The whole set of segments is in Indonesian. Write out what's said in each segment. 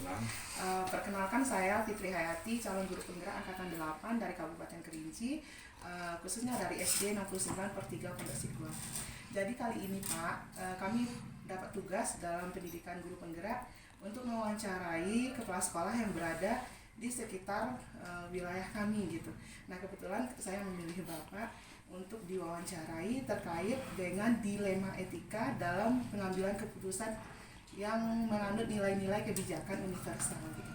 Waalaikumsalam. Perkenalkan saya Fitri Hayati, calon guru penggerak angkatan 8 dari Kabupaten Kerinci, khususnya dari SD 69/3 Pondok Sikuan. Jadi kali ini Pak, kami dapat tugas dalam pendidikan guru penggerak untuk mewawancarai kepala sekolah yang berada di sekitar wilayah kami gitu. Nah kebetulan saya memilih Bapak untuk diwawancarai terkait dengan dilema etika dalam pengambilan keputusan yang mengandung nilai-nilai kebijakan universal gitu.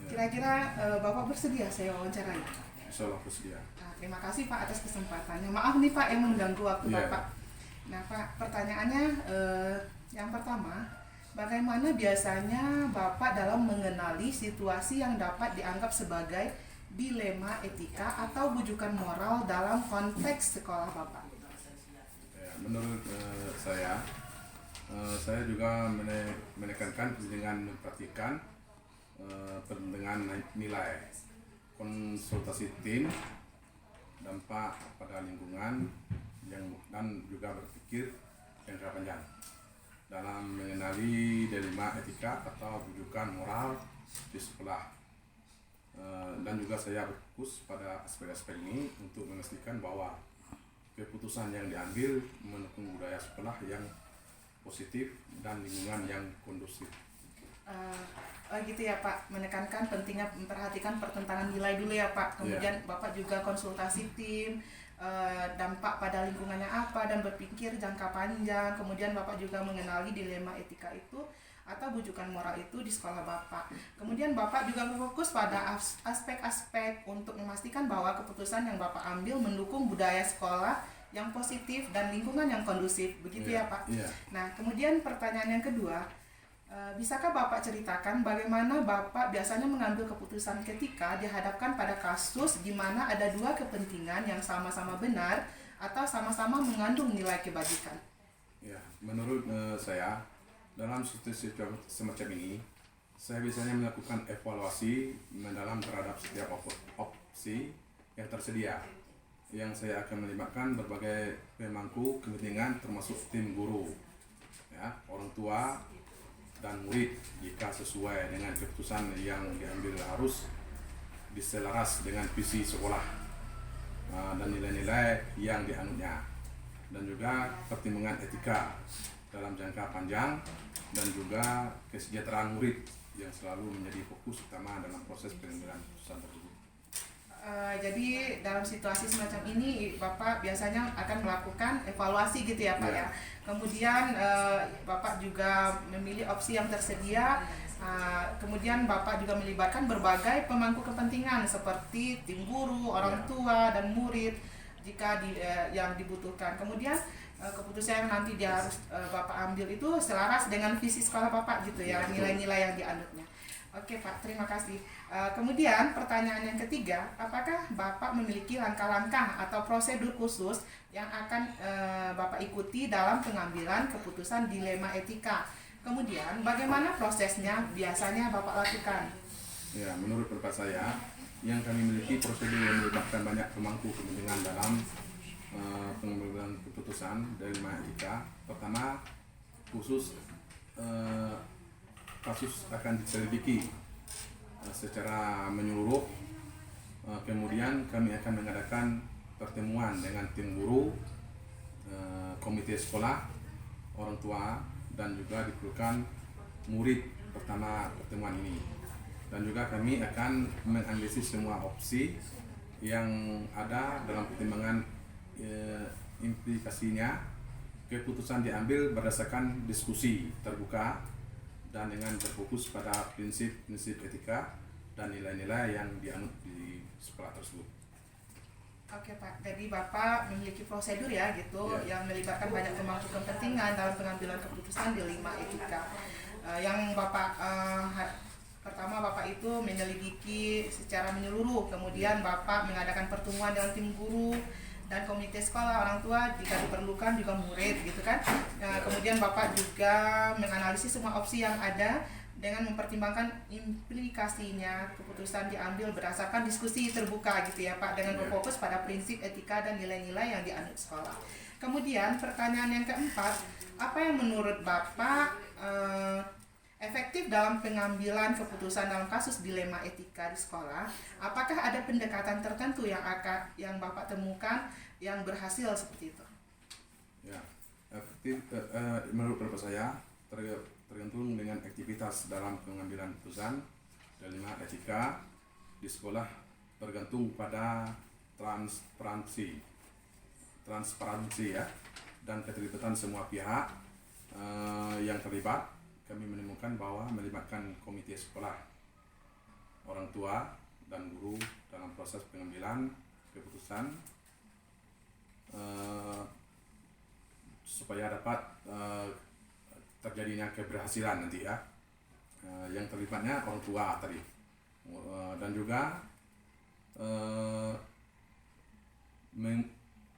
Kira-kira Bapak bersedia saya wawancarai? Insyaallah bersedia. Nah, terima kasih Pak atas kesempatannya. Maaf nih Pak yang mengganggu waktu Bapak. Nah Pak, pertanyaannya yang pertama, bagaimana biasanya Bapak dalam mengenali situasi yang dapat dianggap sebagai dilema etika atau bujukan moral dalam konteks sekolah Bapak? Ya, menurut saya juga menekankan dengan memperhatikan penentuan nilai, konsultasi tim, dampak pada lingkungan, dan juga berpikir jangka panjang dalam mengenali dilema etika atau bujukan moral di sekolah. Dan juga saya berfokus pada aspek-aspek ini untuk memastikan bahwa keputusan yang diambil mendukung budaya sekolah yang positif dan lingkungan yang kondusif. Gitu ya Pak, menekankan pentingnya memperhatikan pertentangan nilai dulu ya Pak. Kemudian Bapak juga konsultasi tim, dampak pada lingkungannya apa, dan berpikir jangka panjang. Kemudian Bapak juga mengenali dilema etika itu atau bujukan moral itu di sekolah Bapak. Kemudian Bapak juga berfokus pada aspek-aspek untuk memastikan bahwa keputusan yang Bapak ambil mendukung budaya sekolah yang positif dan lingkungan yang kondusif, begitu ya Pak? Nah, kemudian pertanyaan yang kedua, bisakah Bapak ceritakan bagaimana Bapak biasanya mengambil keputusan ketika dihadapkan pada kasus di mana ada dua kepentingan yang sama-sama benar atau sama-sama mengandung nilai kebajikan? Ya, menurut saya, dalam situasi semacam ini, saya biasanya melakukan evaluasi mendalam terhadap setiap opsi yang tersedia. Yang saya akan melibatkan berbagai pemangku kepentingan termasuk tim guru, ya, orang tua, dan murid jika sesuai dengan keputusan yang diambil harus diselaras dengan visi sekolah dan nilai-nilai yang dianutnya, dan juga pertimbangan etika dalam jangka panjang dan juga kesejahteraan murid yang selalu menjadi fokus utama dalam proses pengambilan keputusan tersebut. Jadi dalam situasi semacam ini Bapak biasanya akan melakukan evaluasi gitu ya Pak ya. Kemudian Bapak juga memilih opsi yang tersedia. Kemudian Bapak juga melibatkan berbagai pemangku kepentingan seperti tim guru, orang tua, dan murid jika yang dibutuhkan. Kemudian keputusan yang nanti dia harus Bapak ambil itu selaras dengan visi sekolah Bapak gitu ya, nilai-nilai yang dianutnya. Oke Pak, terima kasih. Kemudian pertanyaan yang ketiga, apakah Bapak memiliki langkah-langkah atau prosedur khusus yang akan Bapak ikuti dalam pengambilan keputusan dilema etika? Kemudian bagaimana prosesnya biasanya Bapak lakukan? Ya, menurut pendapat saya, yang kami miliki prosedur yang melibatkan banyak pemangku kepentingan dalam pengambilan keputusan dilema etika. Pertama, khusus kasus akan diselidiki secara menyeluruh. Kemudian kami akan mengadakan pertemuan dengan tim guru, komite sekolah, orang tua, dan juga diperlukan murid pertama pertemuan ini. Dan juga kami akan menganalisis semua opsi yang ada dalam pertimbangan implikasinya. Keputusan diambil berdasarkan diskusi terbuka dan dengan berfokus pada prinsip-prinsip etika dan nilai-nilai yang dianut di sekolah tersebut. Oke Pak, jadi Bapak memiliki prosedur ya gitu yang melibatkan banyak pemangku kepentingan dalam pengambilan keputusan dilema etika. Yang Bapak pertama Bapak itu menyelidiki secara menyeluruh, kemudian Bapak mengadakan pertemuan dengan tim guru dan komite sekolah, orang tua, jika diperlukan juga murid gitu kan. Kemudian Bapak juga menganalisis semua opsi yang ada dengan mempertimbangkan implikasinya. Keputusan diambil berdasarkan diskusi terbuka gitu ya Pak, dengan berfokus pada prinsip etika dan nilai-nilai yang dianut sekolah. Kemudian pertanyaan yang keempat, apa yang menurut Bapak efektif dalam pengambilan keputusan dalam kasus dilema etika di sekolah, apakah ada pendekatan tertentu yang Bapak temukan yang berhasil seperti itu? Ya, efektif menurut pendapat saya tergantung dengan aktivitas dalam pengambilan keputusan dilema etika di sekolah, tergantung pada transparansi ya, dan keterlibatan semua pihak yang terlibat. Kami menemukan bahwa melibatkan komite sekolah, orang tua, dan guru dalam proses pengambilan keputusan supaya dapat terjadinya keberhasilan nanti ya. Yang terlibatnya orang tua tadi, dan juga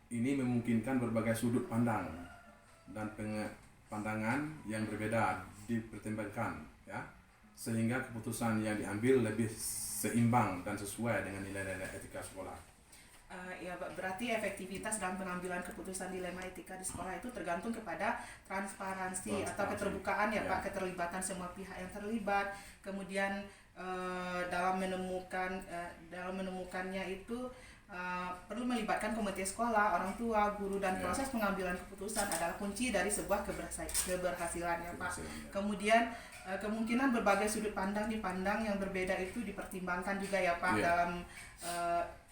ini memungkinkan berbagai sudut pandang dan pandangan yang berbeda dipertimbangkan ya, sehingga keputusan yang diambil lebih seimbang dan sesuai dengan nilai-nilai etika sekolah. Ya, berarti efektivitas dalam pengambilan keputusan dilema etika di sekolah itu tergantung kepada transparansi atau keterbukaan ya Pak, keterlibatan semua pihak yang terlibat. Kemudian dalam menemukannya itu perlu melibatkan komite sekolah, orang tua, guru, dan proses pengambilan keputusan adalah kunci dari sebuah keberhasilan ya Pak. Kemudian kemungkinan berbagai sudut pandang dipandang yang berbeda itu dipertimbangkan juga ya Pak dalam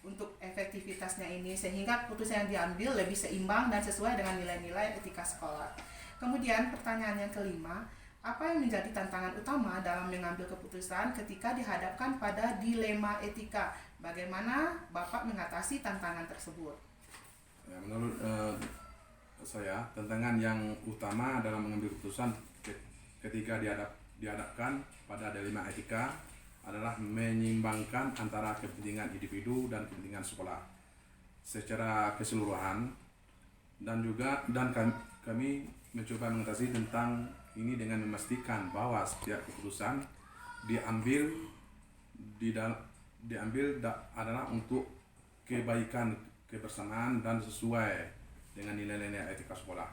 untuk efektivitasnya ini, sehingga keputusan yang diambil lebih seimbang dan sesuai dengan nilai-nilai etika sekolah. Kemudian pertanyaan yang kelima, apa yang menjadi tantangan utama dalam mengambil keputusan ketika dihadapkan pada dilema etika? Bagaimana Bapak mengatasi tantangan tersebut? Ya, menurut saya, tantangan yang utama dalam mengambil keputusan ketika dihadapkan pada dilema etika adalah menyeimbangkan antara kepentingan individu dan kepentingan sekolah secara keseluruhan, dan kami mencoba mengatasi tentang ini dengan memastikan bahwa setiap keputusan diambil adalah untuk kebaikan kebersamaan dan sesuai dengan nilai-nilai etika sekolah.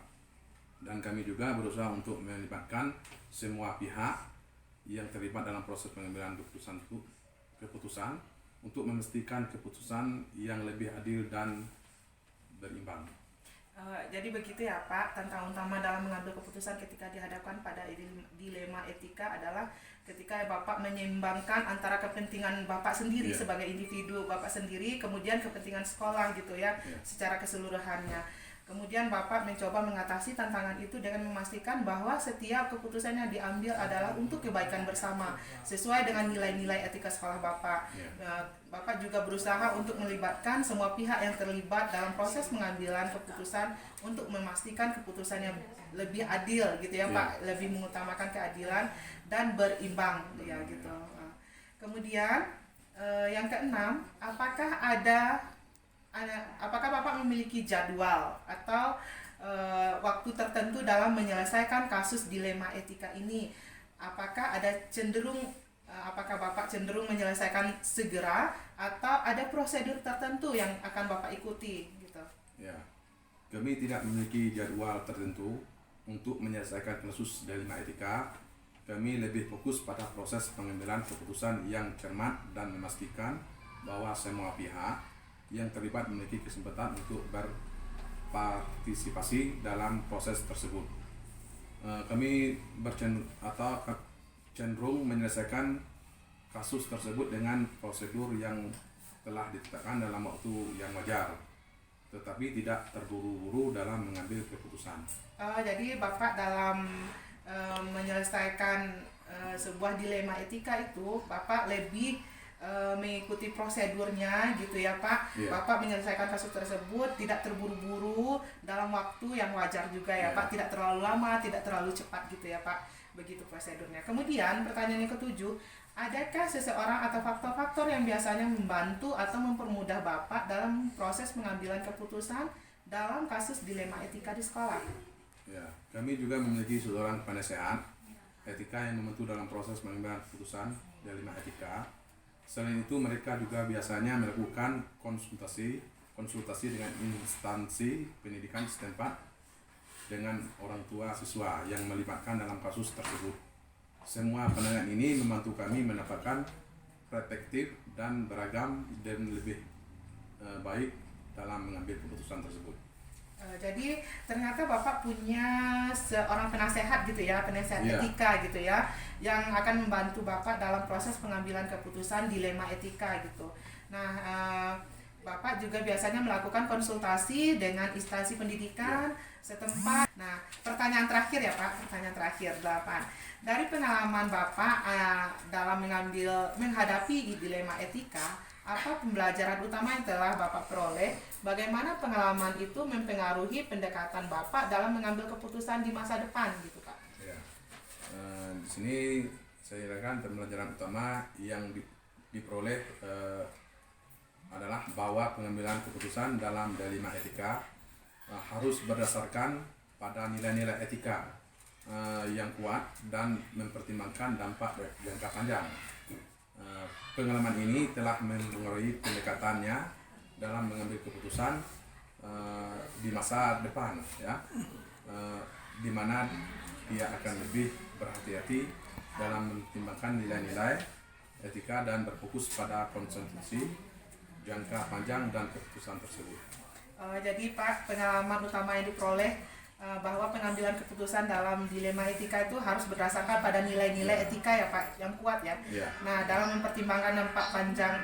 Dan kami juga berusaha untuk melibatkan semua pihak yang terlibat dalam proses pengambilan keputusan untuk memastikan keputusan yang lebih adil dan berimbang. Jadi begitu ya Pak, tantangan utama dalam mengambil keputusan ketika dihadapkan pada dilema etika adalah ketika Bapak menyeimbangkan antara kepentingan Bapak sendiri sebagai individu Bapak sendiri, kemudian kepentingan sekolah gitu ya, secara keseluruhannya. Kemudian Bapak mencoba mengatasi tantangan itu dengan memastikan bahwa setiap keputusan yang diambil adalah untuk kebaikan bersama, sesuai dengan nilai-nilai etika sekolah Bapak. Bapak juga berusaha untuk melibatkan semua pihak yang terlibat dalam proses pengambilan keputusan untuk memastikan keputusan yang lebih adil gitu ya Pak, lebih mengutamakan keadilan dan berimbang ya gitu. Kemudian yang keenam, apakah Bapak memiliki jadwal atau waktu tertentu dalam menyelesaikan kasus dilema etika ini? Apakah Bapak cenderung menyelesaikan segera atau ada prosedur tertentu yang akan Bapak ikuti gitu? Ya, kami tidak memiliki jadwal tertentu untuk menyelesaikan kasus dilema etika. Kami lebih fokus pada proses pengambilan keputusan yang cermat dan memastikan bahwa semua pihak yang terlibat memiliki kesempatan untuk berpartisipasi dalam proses tersebut. Kami cenderung menyelesaikan kasus tersebut dengan prosedur yang telah ditetapkan dalam waktu yang wajar, tetapi tidak terburu-buru dalam mengambil keputusan. Jadi Bapak dalam menyelesaikan sebuah dilema etika itu, Bapak lebih mengikuti prosedurnya gitu ya Pak. Bapak menyelesaikan kasus tersebut tidak terburu-buru dalam waktu yang wajar juga ya Pak, tidak terlalu lama, tidak terlalu cepat gitu ya Pak, begitu prosedurnya. Kemudian pertanyaan yang ketujuh, adakah seseorang atau faktor-faktor yang biasanya membantu atau mempermudah Bapak dalam proses pengambilan keputusan dalam kasus dilema etika di sekolah? Ya, kami juga memiliki seorang penasehat etika yang membantu dalam proses pengambilan keputusan dilema etika. Selain itu, mereka juga biasanya melakukan konsultasi dengan instansi pendidikan setempat dengan orang tua siswa yang melibatkan dalam kasus tersebut, semua pandangan ini membantu kami mendapatkan perspektif dan beragam dan lebih baik dalam mengambil keputusan tersebut. Jadi ternyata Bapak punya seorang penasehat gitu ya, penasehat Iya. etika gitu ya, yang akan membantu Bapak dalam proses pengambilan keputusan dilema etika gitu. Nah, Bapak juga biasanya melakukan konsultasi dengan instansi pendidikan setempat. Nah, pertanyaan terakhir ya Pak, pertanyaan terakhir 8. Dari pengalaman Bapak dalam menghadapi dilema etika, apa pembelajaran utama yang telah Bapak peroleh? Bagaimana pengalaman itu mempengaruhi pendekatan Bapak dalam mengambil keputusan di masa depan gitu Pak? Ya. Di sini saya kirakan pembelajaran utama yang diperoleh adalah bahwa pengambilan keputusan dalam dilema etika harus berdasarkan pada nilai-nilai etika yang kuat dan mempertimbangkan dampak jangka panjang. Pengalaman ini telah mempengaruhi pendekatannya dalam mengambil keputusan di masa depan, ya, di mana dia akan lebih berhati-hati dalam mempertimbangkan nilai-nilai etika dan berfokus pada konsentrasi jangka panjang dan keputusan tersebut. Jadi Pak, pengalaman utama yang diperoleh bahwa pengambilan keputusan dalam dilema etika itu harus berdasarkan pada nilai-nilai etika ya Pak, yang kuat ya. Ya. Nah, dalam mempertimbangkan dampak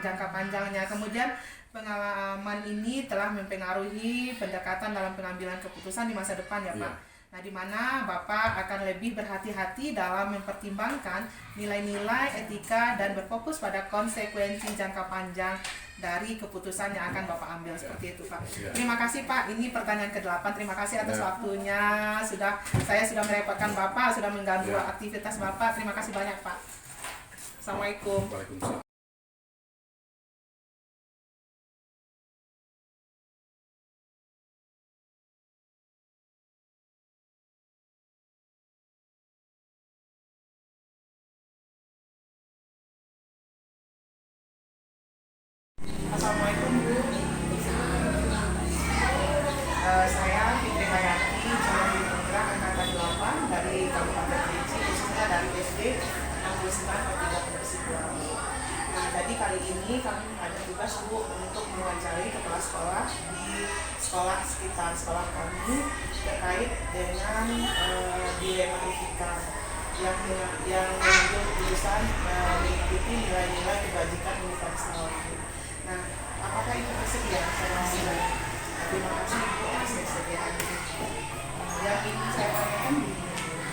jangka panjangnya, kemudian pengalaman ini telah mempengaruhi pendekatan dalam pengambilan keputusan di masa depan ya Pak. Ya. Nah, di mana Bapak akan lebih berhati-hati dalam mempertimbangkan nilai-nilai etika dan berfokus pada konsekuensi jangka panjang dari keputusan yang akan Bapak ambil, seperti itu Pak. Ya. Terima kasih Pak, ini pertanyaan ke-8. Terima kasih atas Ya. waktunya. Saya sudah merepotkan Bapak, sudah mengganggu Ya. aktivitas Bapak. Terima kasih banyak Pak. Assalamualaikum. Waalaikumsalam. Assalamualaikum Bu. Saya Fitri Hayati, calon Putra angkatan 8 dari Kabupaten Kerinci, khususnya dari SD 69 Nah, jadi kali ini kami ada tugas Bu untuk mewawancari kepala sekolah di sekolah sekitar sekolah kami terkait dengan dilema etika yang mengambil keputusan mengikuti nilai-nilai kebajikan universal. Nah, apakah itu tersedia? Terima kasih Bu atas kesediaannya. Yang ingin saya tanyakan,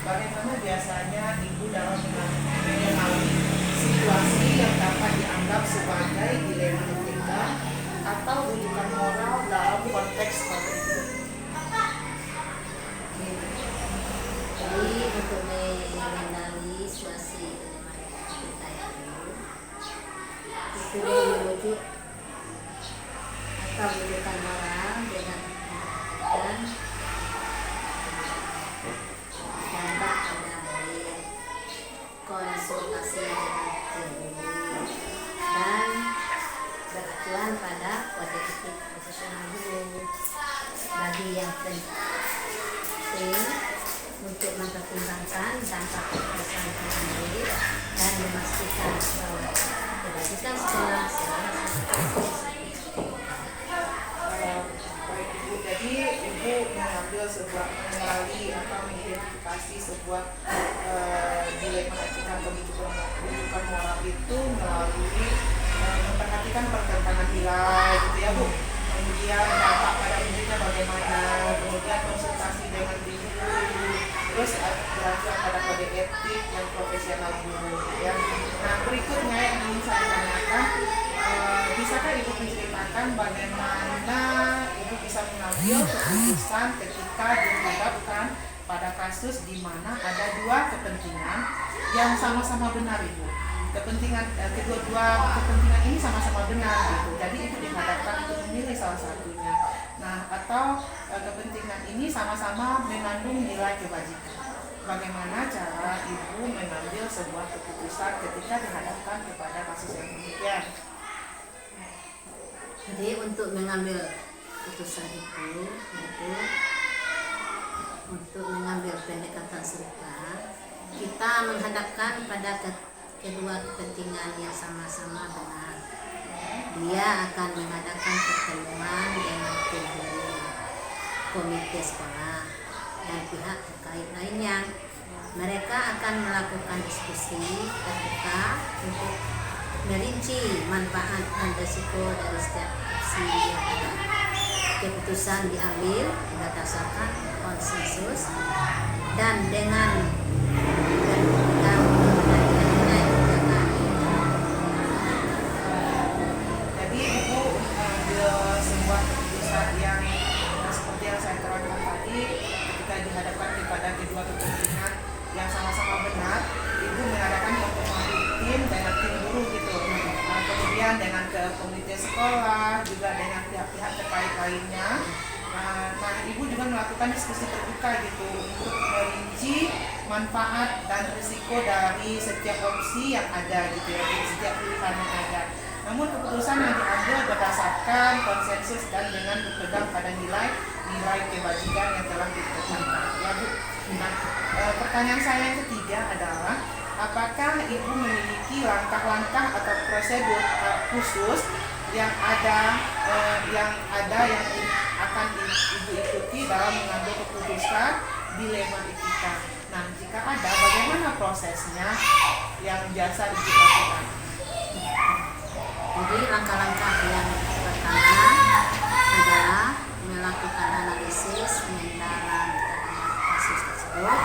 bagaimana biasanya Ibu dalam mengalami situasi yang dapat dianggap sebagai dilema etika atau rujukan moral dalam konteks konflik? Jadi untuk mengenali situasi dilema etika itu merujuk atau rujukan moral dengan dan dampak dari konsultasi dengan teori dan beracuan pada kode etik profesional guru. Bagi yang penting untuk mempertimbangkan dampak keputusan tersebut dan memastikan bahwa kebajikan sekolah Baik Ibu, jadi Ibu mengambil sebuah mengenali atau mengidentifikasi sebuah dilema etika atau rujukan moral itu melalui memperhatikan pertentangan nilai gitu ya Bu. Kemudian dampak pada dirinya bagaimana, kemudian konsultasi dengan guru, terus beracuan pada kode etik yang profesional guru ya. Nah, berikutnya yang ingin saya tanyakan, bisakah Ibu menceritakan bagaimana Ibu bisa mengambil keputusan ketika dihadapkan pada kasus di mana ada dua kepentingan yang sama-sama benar Ibu. Kedua-dua kepentingan ini sama-sama benar gitu. Jadi Ibu dihadapkan untuk memilih salah satunya. Nah, atau kepentingan ini sama-sama mengandung nilai kebajikan. Bagaimana cara Ibu mengambil sebuah keputusan ketika dihadapkan kepada kasus yang demikian? Jadi untuk mengambil keputusan itu untuk mengambil pendekatan serupa, kita kita menghadapkan pada kedua kepentingan yang sama-sama benar. Dia akan mengadakan pertemuan dengan tim guru, komite sekolah, dan pihak terkait lainnya. Mereka akan melakukan diskusi terbuka untuk merinci manfaat dan risiko dari setiap opsi yang ada. Keputusan diambil berdasarkan konsensus dan dengan berpegang pada nilai kebijakan. Jadi Ibu mengambil sebuah keputusan yang seperti yang saya terangkan tadi, ketika dihadapkan kepada kedua kepentingan yang sama-sama benar, Ibu mengadakan pertemuan rutin dengan tim guru gitu. Kemudian dengan ke komite sekolah, juga dengan pihak-pihak terkait lainnya. Nah, Ibu juga melakukan diskusi terbuka gitu untuk merinci manfaat dan risiko dari setiap opsi yang ada gitu ya, dari setiap pilihan yang ada. Namun keputusan yang diambil berdasarkan konsensus dan dengan berpegang pada nilai kebajikan yang telah ditetapkan. Ya Bu. Nah, pertanyaan saya yang ketiga adalah, apakah Ibu memiliki langkah-langkah atau prosedur khusus yang yang akan Ibu ikuti dalam mengambil keputusan dilema etika? Nah, jika ada, bagaimana prosesnya yang biasa Ibu lakukan? Jadi langkah-langkah yang pertama adalah melakukan analisis mendalam terhadap kasus tersebut.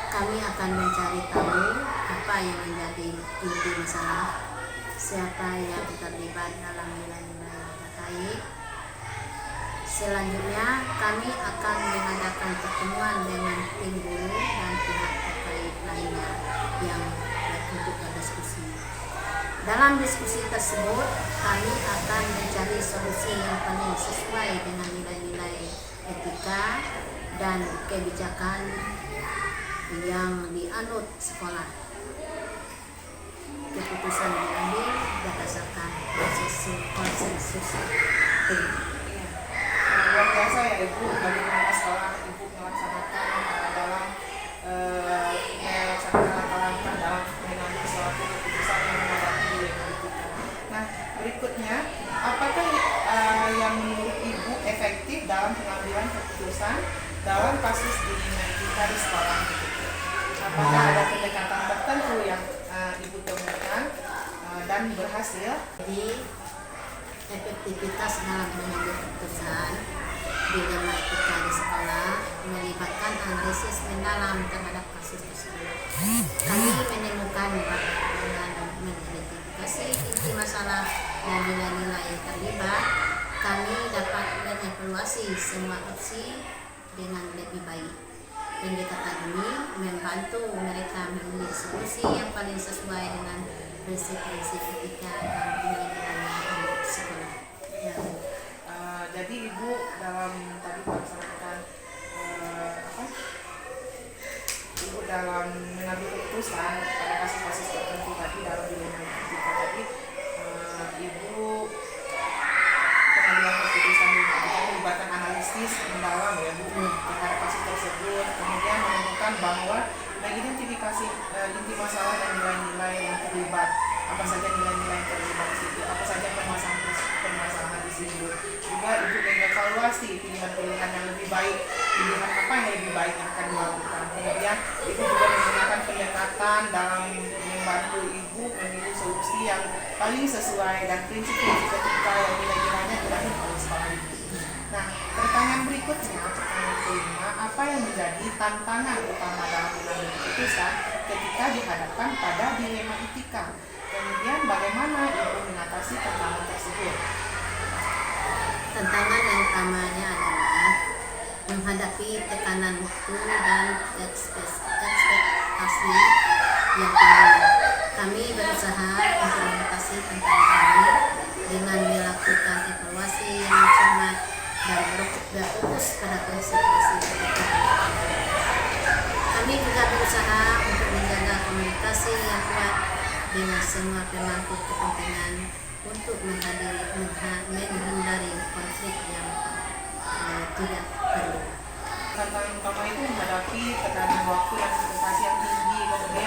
Kami akan mencari tahu apa yang menjadi inti masalah, siapa yang terlibat dalam nilai-nilai terkait. Selanjutnya, kami akan mengadakan pertemuan dengan tim guru dan pihak terkait lainnya yang untuk berdiskusi. Dalam diskusi tersebut, kami akan mencari solusi yang paling sesuai dengan nilai-nilai etika dan kebijakan yang dianut sekolah. Keputusan diambil berdasarkan konsensus. Luar biasa ya Ibu, bagaimana sekolah Ibu melaksanakan dalam langkah-langkah dalam mengambil suatu keputusan yang menghadapi dilema etika. Nah, berikutnya, apakah yang menurut Ibu efektif dalam pengambilan keputusan dalam kasus dilema etika di sekolah? Apakah ada pendekatan tertentu yang Ibu temukan dan berhasil? Jadi efektivitas dalam mengambil keputusan dilema etika di sekolah melibatkan analisis mendalam terhadap kasus tersebut. Kami menemukan bahwa dengan mengidentifikasi inti masalah dan nilai-nilai yang terlibat, kami dapat mengevaluasi semua opsi dengan lebih baik. Pendekatan ini membantu mereka memilih solusi yang paling sesuai dengan prinsip-prinsip etika dan nilai-nilai yang ada di sekolah. Ya. Jadi Ibu dalam tadi melaksanakan Ibu dalam mengambil keputusan pada kasus-kasus tertentu tadi dalam dilema etika tadi, Ibu pengambilan keputusan melibatkan analisis mendalam ya Bu terhadap kasus tersebut, kemudian menemukan bahwa mengidentifikasi inti masalah dan nilai-nilai yang terlibat, apa saja nilai-nilai yang terlibat di situ, apa saja permasalahan di situ. Juga Ibu mengevaluasi pilihan-pilihan yang lebih baik, pilihan apa yang lebih baik yang akan dilakukan. Kemudian Ibu juga menggunakan pendekatan dalam membantu Ibu memilih solusi yang paling sesuai dan prinsip-prinsip etika yang nilai-nilainya dianut oleh sekolah Ibu. Nah, pertanyaan berikutnya, pertanyaan kelima, apa yang menjadi tantangan utama dalam mengambil keputusan ketika dihadapkan pada dilema etika? Kemudian bagaimana Ibu mengatasi tantangan tersebut? Tantangan yang utamanya adalah menghadapi tekanan waktu dan ekspektasi yang tinggi. Kami berusaha untuk mengatasi tantangan ini dengan melakukan evaluasi yang cermat dan berfokus pada prinsip-prinsip etika. Kami juga berusaha untuk menjaga komunikasi yang kuat dengan semua pemangku kepentingan untuk menghindari konflik yang tidak perlu. Tantangan utama itu menghadapi tekanan waktu dan ekspektasi yang tinggi, kemudian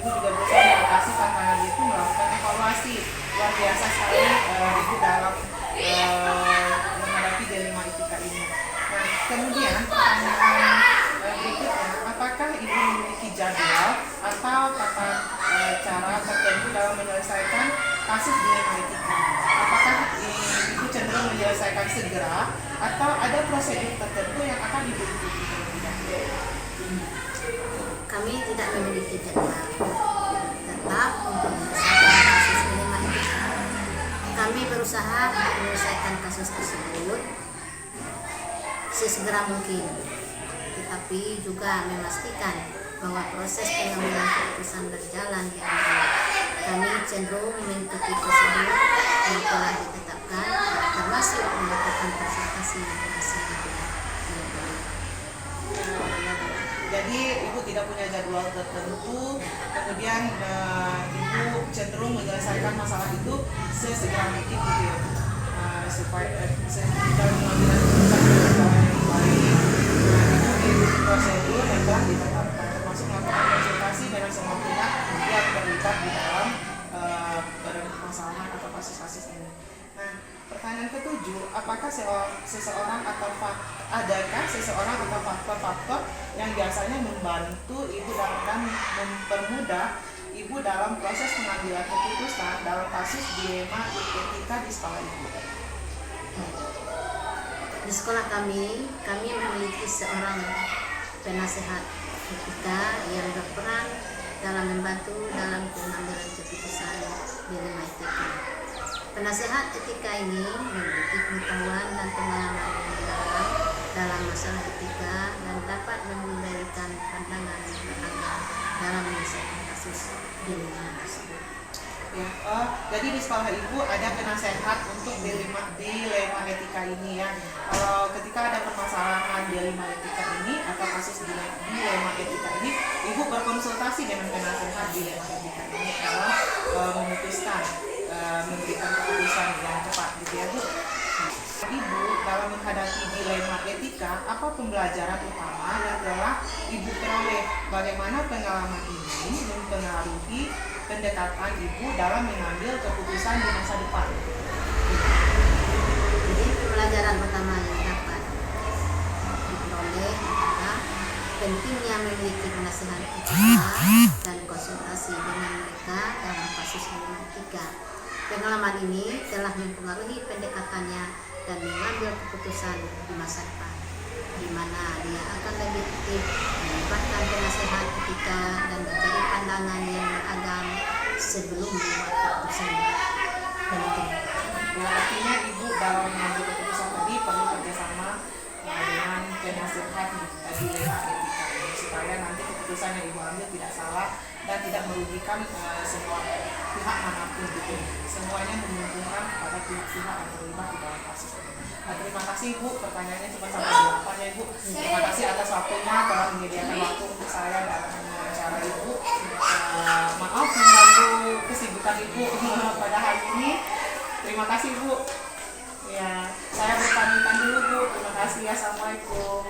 Ibu juga berusaha mengatasi tantangan itu melakukan evaluasi. Luar biasa sekali Ibu dalam menghadapi dilema etika ini. Nah, kemudian pertanyaan berikutnya, apakah Ibu memiliki jadwal atau tata cara tertentu dalam menyelesaikan kasus dilema etika? Apakah Ibu cenderung menyelesaikan segera atau ada prosedur tertentu yang akan Ibu ikuti terlebih dahulu? Kami tidak memiliki jadwal tetap untuk menyelesaikan kasus dilema etika. Kami berusaha untuk menyelesaikan kasus tersebut sesegera mungkin, tetapi juga memastikan bahwa proses pengambilan keputusan berjalan dengan baik. Kami cenderung mengikuti prosedur yang telah ditetapkan, termasuk melakukan konsultasi dengan psikolog. Jadi Ibu tidak punya jadwal tertentu, kemudian Ibu cenderung menyelesaikan masalah itu sesegera mungkin gitu ya, supaya kita mengambil keputusan dengan cara yang baik. Mengikuti prosedur yang telah ditetapkan, termasuk melakukan konsultasi dengan semua pihak yang terlibat di dalam permasalahan atau kasus-kasus ini. Nah, pertanyaan ketujuh, apakah seseorang atau faktor-faktor yang biasanya membantu Ibu dan mempermudah Ibu dalam proses pengambilan keputusan dalam kasus dilema etika di sekolah Ibu? Di sekolah kami memiliki seorang penasehat etika yang berperan dalam membantu dalam pengambilan keputusan dilema etika. Penasehat etika ini memiliki pengetahuan dan pengalaman yang mendalam dalam masalah etika dan dapat memberikan pandangan yang beragam dalam menyelesaikan kasus dilema tersebut. Ya, jadi di sekolah Ibu ada penasehat untuk dilema etika ini ya. Kalau ketika ada permasalahan dilema etika ini atau kasus dilema etika ini, Ibu berkonsultasi dengan penasehat dilema etika ini dalam memutuskan, memberikan keputusan yang tepat gitu ya Bu. Ibu dalam menghadapi dilema etika, apa pembelajaran utama yang telah Ibu peroleh? Bagaimana pengalaman ini mempengaruhi pendekatan Ibu dalam mengambil keputusan di masa depan? Jadi pembelajaran utama yang dapat diperoleh adalah pentingnya memiliki penasehat etika dan konsultasi dengan mereka dalam kasus dilema etika. Pengalaman ini telah mempengaruhi pendekatannya dan mengambil keputusan di masa depan, di mana dia akan lebih aktif melibatkan penasehat etika dan mencari pandangan yang beragam sebelum membuat keputusan penting. Nah, artinya Ibu dalam mengambil keputusan tadi perlu kerjasama dengan penasehat dilema etika ini, supaya nanti keputusan yang Ibu ambil tidak salah dan tidak merugikan semua pihak manapun gitu. Semuanya menguntungkan kepada pihak-pihak yang terlibat di dalam kasus ini. Nah, terima kasih Ibu, pertanyaannya cuma sampai 8 ya Ibu. Terima kasih atas waktunya telah menyediakan waktu untuk saya dalam wawancara Ibu. Maaf mengganggu kesibukan Ibu pada hari ini. Terima kasih Bu. Ya, saya berpamitan dulu Bu. Terima kasih. Assalamualaikum.